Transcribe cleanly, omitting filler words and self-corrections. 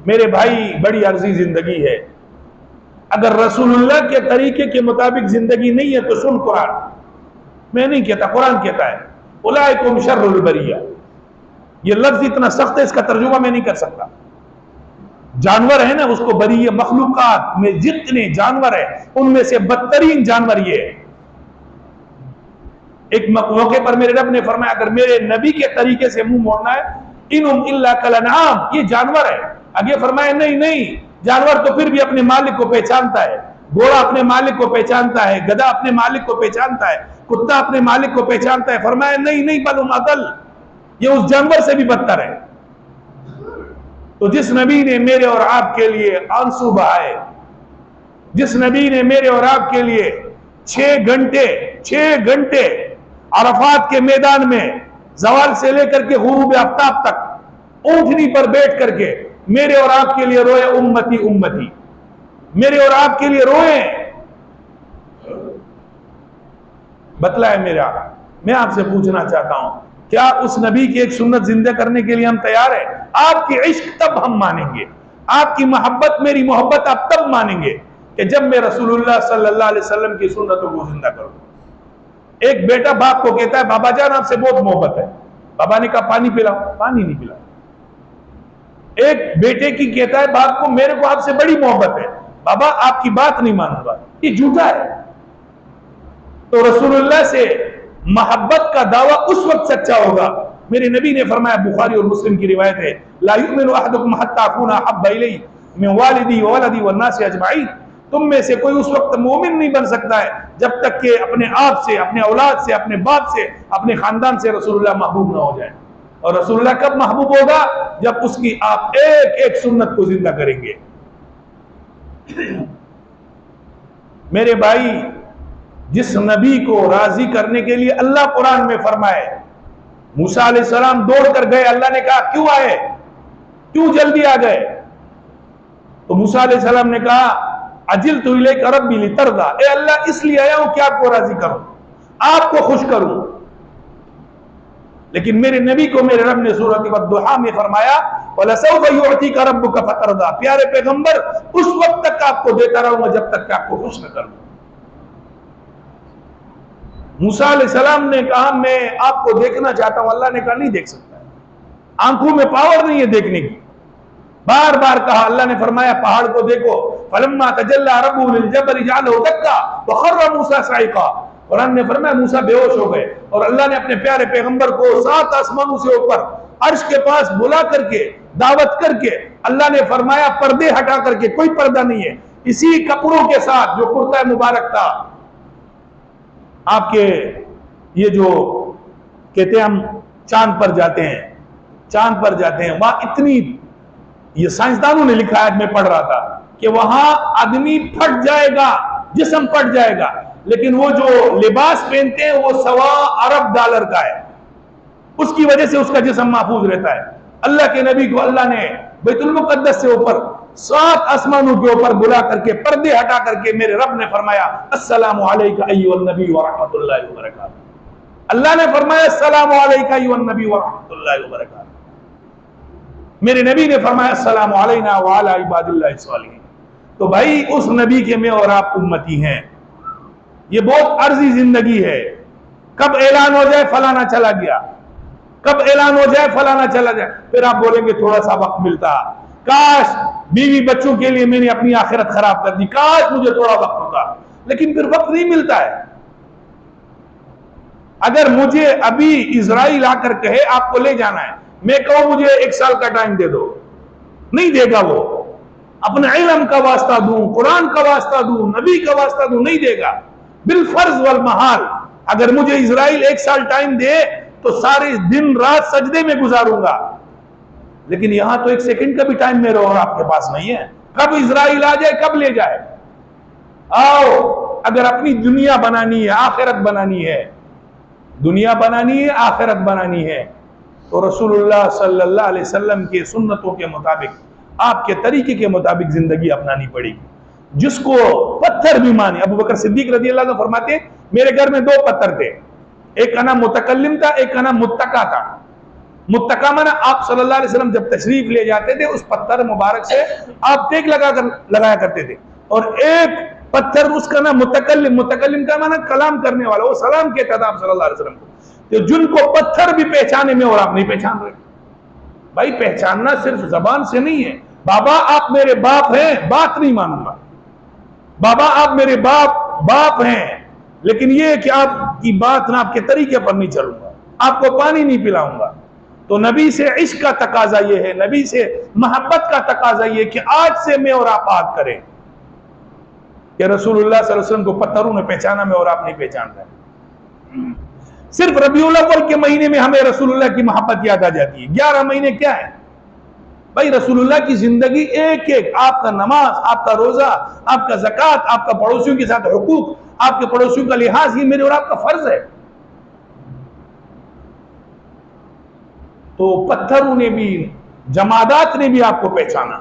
मेरे भाई बड़ी अर्जी जिंदगी है। अगर रसूलुल्लाह के तरीके के मुताबिक जिंदगी नहीं है तो सुन कुरान। मैं नहीं कहता, कुरान कहता है उलाइकुम शर्रुल बरिया। ये लफ्ज इतना सख्त है, इसका तर्जुमा मैं नहीं कर सकता। जानवर है ना, उसको बरिया, मखलूकात में जितने जानवर है उनमें से बदतरीन जानवर ये है। एक मौके पर मेरे रब ने फरमाया अगर मेरे नबी के तरीके से मुंह मोड़ना है, इनुम इल्ला कलनाम, ये जानवर है। आगे फरमाया नहीं नहीं, जानवर तो फिर भी अपने मालिक को पहचानता है। घोड़ा अपने मालिक को पहचानता है, गधा अपने मालिक को पहचानता है, कुत्ता अपने मालिक को पहचानता है। फरमाया नहीं नहीं, बल अकल, ये उस जानवर से भी बदतर है। तो जिस नबी ने मेरे और आपके लिए आंसू बहाए, जिस नबी ने मेरे और आपके लिए 6 घंटे अरफात के मैदान में जवाल से लेकर के गुरूब आफ्ताब तक ऊंटनी पर बैठ करके मेरे और आपके लिए रोए, उम्मती उम्मती, मेरे और आपके लिए रोए, बतलाए मेरा। मैं आपसे पूछना चाहता हूं, क्या उस नबी की एक सुन्नत जिंदा करने के लिए हम तैयार हैं? आपकी इश्क तब हम मानेंगे, आपकी मोहब्बत, मेरी मोहब्बत आप तब मानेंगे कि जब मैं रसूलुल्लाह सल्लल्लाहु अलैहि वसल्लम की सुन्नतों को जिंदा करूं। एक बेटा बाप को कहता है बाबा जान आपसे बहुत मोहब्बत है। बाबा ने कहा पानी पिलाओ, पानी नहीं पिला। एक बेटे की कहता है बाप को मेरे को आपसे बड़ी मोहब्बत है, बाबा आपकी बात नहीं मानूंगा, ये झूठा है। तो रसूलुल्लाह से मोहब्बत का दावा उस वक्त सच्चा होगा, मेरे नबी ने फरमाया, बुखारी और मुस्लिम की रिवायत है, ला युमिनु अहदुकुम हत्ता अकूना अहब्बा इलैहि मिन वालिदी व वलदी वन नासि अजमाइन। तुम में से कोई उस वक्त मोमिन नहीं बन सकता है जब तक कि अपने आप से, अपने औलाद से, अपने बाप से, अपने खानदान से रसूलुल्लाह महबूब ना हो जाए। और रसूलुल्लाह कब महबूब होगा? जब उसकी आप एक एक सुन्नत को जिंदा करेंगे। मेरे भाई, जिस नबी को राजी करने के लिए अल्लाह कुरान में फरमाए, मूसा अलैहिस्सलाम दौड़ कर गए, अल्लाह ने कहा क्यों आए, क्यों जल्दी आ गए? तो मूसा अलैहिस्सलाम ने कहा अजिल तो इलैका रब्बी लितरदा, ए अल्लाह इसलिए आया हूं कि आपको राजी करूं, आपको खुश करूं। लेकिन मेरे नबी को मेरे रब ने सूरत वद्दुहा में फरमाया वलसौफ युअतीका रब्बुका फतरदा, प्यारे पैगंबर उस वक्त तक आपको देता रहूंगा जब तक कि आपको खुश न करूं। मूसा अलैहिस्सलाम ने कहा मैं आपको देखना चाहता हूं, अल्लाह ने कहा नहीं देख सकता, आंखों में पावर नहीं है देखने की। बार बार कहा, अल्लाह ने फरमाया पहाड़ को देखो, फलम्मा तजल्ला रब्बुहु लिलजबल जअलहु दक्का व खर्रा मूसा साइका। कुरान ने फरमाया मूसा बेहोश हो गए और अल्लाह ने अपने प्यारे पैगंबर को 7 आसमानों से ऊपर अर्श के पास बुला करके, दावत करके, अल्लाह ने फरमाया पर्दे हटा करके, कोई पर्दा नहीं है, इसी कपड़ों के साथ जो कुर्ता मुबारक था, आपके ये जो कहते हैं हम चांद पर जाते हैं, चांद पर जाते हैं, वहां इतनी, ये साइंसदानों ने लिखा है, मैं पढ़ रहा था कि वहां आदमी फट जाएगा, जिस्म फट जाएगा, लेकिन वो जो लिबास पहनते हैं वो $1.25 का है, उसकी वजह से उसका जिस्म महफूज रहता है। अल्लाह के नबी को अल्लाह ने बैतुल मुक़द्दस से ऊपर 7 आसमानों के ऊपर बुला करके, पर्दे हटा करके मेरे रब ने फरमाया अस्सलामु अलैका अय्युहन नबी व रहमतुल्लाहि व बरकातुहू। अल्लाह ने फरमाया अस्सलामु अलैका अय्युहन नबी व रहमतुल्लाहि व बरकातुहू। मेरे नबी ने फरमाया अस्सलामु अलैना व अला इबादिल्लाहि सालिहीन। तो भाई उस नबी के मैं और आप उम्मती हैं। ये बहुत अर्जी जिंदगी है। कब ऐलान हो जाए फलाना चला गया, कब ऐलान हो जाए फलाना चला जाए, फिर आप बोलेंगे थोड़ा सा वक्त मिलता, काश बीवी बच्चों के लिए मैंने अपनी आखिरत खराब कर दी, काश मुझे थोड़ा वक्त होता, लेकिन फिर वक्त नहीं मिलता है। अगर मुझे अभी इजराइल आकर कहे आपको ले जाना है, मैं कहूं मुझे 1 साल का टाइम दे दो, नहीं देगा वो। अपने इल्म का वास्ता दूं, कुरान का वास्ता दूं, नबी का वास्ता दूं, नहीं देगा। बिल फर्ज वल महाल अगर मुझे इजराइल 1 साल टाइम दे तो सारे दिन रात सजदे में गुजारूंगा, लेकिन यहां तो 1 सेकंड का भी टाइम मेरे और आपके पास नहीं है। कब इजराइल आ जाए, कब ले जाए। आओ, अगर अपनी दुनिया बनानी है, आखिरत बनानी है, दुनिया बनानी है, आखिरत बनानी है, तो रसूलुल्लाह सल्लल्लाहु अलैहि वसल्लम के सुन्नतों के मुताबिक, आपके तरीके के मुताबिक जिंदगी अपनानी पड़ेगी। जिसको पत्थर भी माने, अबू बकर सिद्दीक रज़ी अल्लाह अन्हु फरमाते मेरे घर में 2 पत्थर थे, एक का नाम मुतकल्लिम था, एक का नाम मुत्तका था। मुत्तका माना आप सल्लल्लाहु अलैहि वसल्लम जब तशरीफ ले जाते थे उस पत्थर मुबारक से आप टेक लगाया करते थे, और एक पत्थर उसका ना मुतकल्लिम, मुतकल्लिम का माना कलाम करने वाला, वो सलाम कहता था आप सल्लल्लाहु अलैहि वसल्लम को, तो जिनको पत्थर भी पहचाने में और आप नहीं पहचान रहे। भाई पहचानना सिर्फ जबान से नहीं है। बाबा आप मेरे बाप हैं, बात नहीं मानूंगा। बाबा आप मेरे बाप हैं, लेकिन ये कि आपकी बात ना आपके तरीके पर नहीं चलूंगा, आपको पानी नहीं पिलाऊंगा। तो नबी से इश्क का तकाजा ये है, नबी से मोहब्बत का तकाजा ये कि आज से मैं और आप आग करें कि रसूलुल्लाह सल्लल्लाहु अलैहि वसल्लम को पत्थरों ने पहचाना में और आप नहीं पहचान रहे। सिर्फ रबीउल अव्वल के महीने में हमें रसूलुल्लाह की मोहब्बत याद आ जाती है। 11 महीने क्या है भाई, रसूलुल्लाह की जिंदगी एक एक, आपका नमाज, आपका रोजा, आपका ज़कात, आपका पड़ोसियों के साथ हुकूक, आपके पड़ोसियों का लिहाज, ये मेरे और आपका फर्ज है। तो पत्थरों ने भी, जमादात ने भी आपको पहचाना।